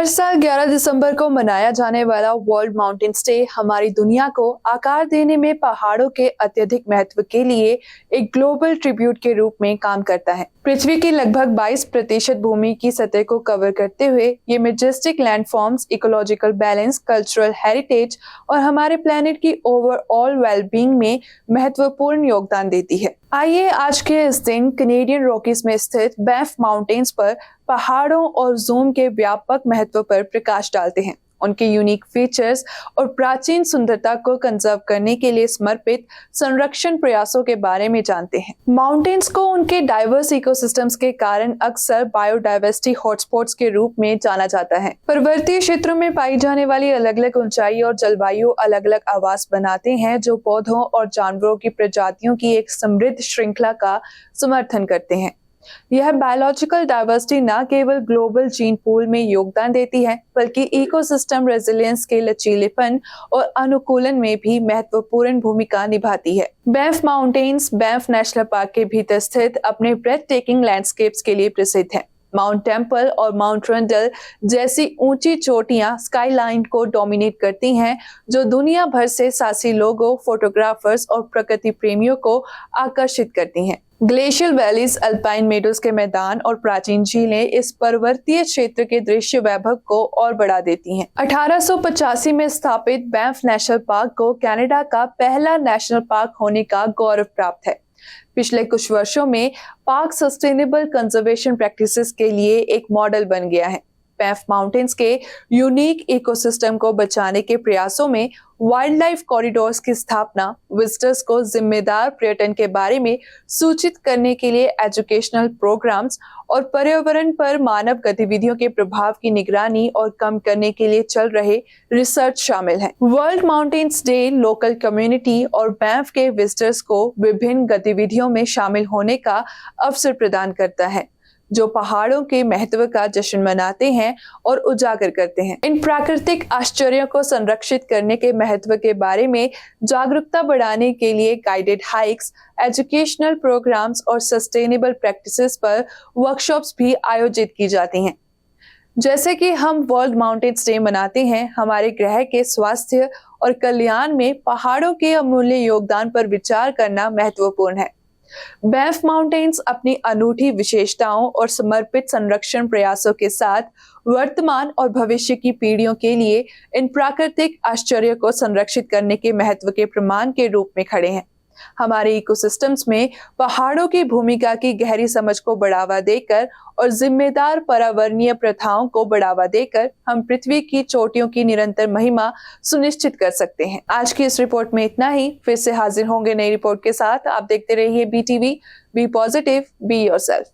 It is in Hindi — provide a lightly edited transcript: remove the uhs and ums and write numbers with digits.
हर साल 11 दिसंबर को मनाया जाने वाला वर्ल्ड माउंटेन्स डे हमारी दुनिया को आकार देने में पहाड़ों के अत्यधिक महत्व के लिए एक ग्लोबल ट्रिब्यूट के रूप में काम करता है। पृथ्वी की लगभग 22% भूमि की सतह को कवर करते हुए ये Majestic landforms ecological balance, cultural heritage और हमारे प्लेनेट की ओवरऑल वेलबींग में महत्वपूर्ण योगदान देती है। आइए आज के इस दिन कैनेडियन रॉकीज में स्थित बैंफ माउंटेन्स पर पहाड़ों और ज़ूम के व्यापक महत्व पर प्रकाश डालते हैं, उनके यूनिक फीचर्स और प्राचीन सुंदरता को कंजर्व करने के लिए समर्पित संरक्षण प्रयासों के बारे में जानते हैं। माउंटेन्स को उनके डाइवर्स इकोसिस्टम्स के कारण अक्सर बायोडाइवर्सिटी हॉटस्पॉट्स के रूप में जाना जाता है। पर्वतीय क्षेत्रों में पाई जाने वाली अलग अलग ऊंचाई और जलवायु अलग अलग आवास बनाते हैं जो पौधों और जानवरों की प्रजातियों की एक समृद्ध श्रृंखला का समर्थन करते हैं। यह बायोलॉजिकल डाइवर्सिटी न केवल ग्लोबल जीन पूल में योगदान देती है बल्कि इकोसिस्टम रेजिलियंस के लचीलेपन और अनुकूलन में भी महत्वपूर्ण भूमिका निभाती है। Banff mountains Banff national park के भीतर स्थित अपने ब्रेथ टेकिंग लैंडस्केप्स के लिए प्रसिद्ध है। माउंट टेम्पल और माउंट रंडल जैसी ऊंची चोटियां स्काईलाइन को डोमिनेट करती हैं, जो दुनिया भर से साहसी लोगों, फोटोग्राफर्स और प्रकृति प्रेमियों को आकर्षिट करती हैं। ग्लेशियल वैलीज, अल्पाइन मेडोज के मैदान और प्राचीन झीलें इस पर्वतीय क्षेत्र के दृश्य वैभव को और बढ़ा देती हैं। 1885 में स्थापित बैंफ नेशनल पार्क को कनाडा का पहला नेशनल पार्क होने का गौरव प्राप्त है। पिछले कुछ वर्षों में पार्क सस्टेनेबल कंजर्वेशन प्रैक्टिसेस के लिए एक मॉडल बन गया है। बैंफ माउंटेन्स के यूनिक इकोसिस्टम को बचाने के प्रयासों में वाइल्ड लाइफ कॉरिडोर्स की स्थापना, विजिटर्स को जिम्मेदार पर्यटन के बारे में सूचित करने के लिए एजुकेशनल प्रोग्राम्स और पर्यावरण पर मानव गतिविधियों के प्रभाव की निगरानी और कम करने के लिए चल रहे रिसर्च शामिल है। World mountains day local community और बैंफ के विजिटर्स को विभिन्न गतिविधियों में शामिल होने का अवसर प्रदान करता है, जो पहाड़ों के महत्व का जश्न मनाते हैं और उजागर करते हैं। इन प्राकृतिक आश्चर्यों को संरक्षित करने के महत्व के बारे में जागरूकता बढ़ाने के लिए गाइडेड हाइक्स, एजुकेशनल प्रोग्राम्स और सस्टेनेबल प्रैक्टिसेस पर वर्कशॉप्स भी आयोजित की जाती हैं। जैसे कि हम वर्ल्ड माउंटेन्स डे मनाते हैं, हमारे ग्रह के स्वास्थ्य और कल्याण में पहाड़ों के अमूल्य योगदान पर विचार करना महत्वपूर्ण है। बैंफ माउंटेन्स अपनी अनूठी विशेषताओं और समर्पित संरक्षण प्रयासों के साथ वर्तमान और भविष्य की पीढ़ियों के लिए इन प्राकृतिक आश्चर्य को संरक्षित करने के महत्व के प्रमाण के रूप में खड़े हैं। हमारे इकोसिस्टम्स में पहाड़ों की भूमिका की गहरी समझ को बढ़ावा देकर और जिम्मेदार पर्यावरणीय प्रथाओं को बढ़ावा देकर हम पृथ्वी की चोटियों की निरंतर महिमा सुनिश्चित कर सकते हैं। आज की इस रिपोर्ट में इतना ही। फिर से हाजिर होंगे नई रिपोर्ट के साथ। आप देखते रहिए BTV। Be positive, be yourself.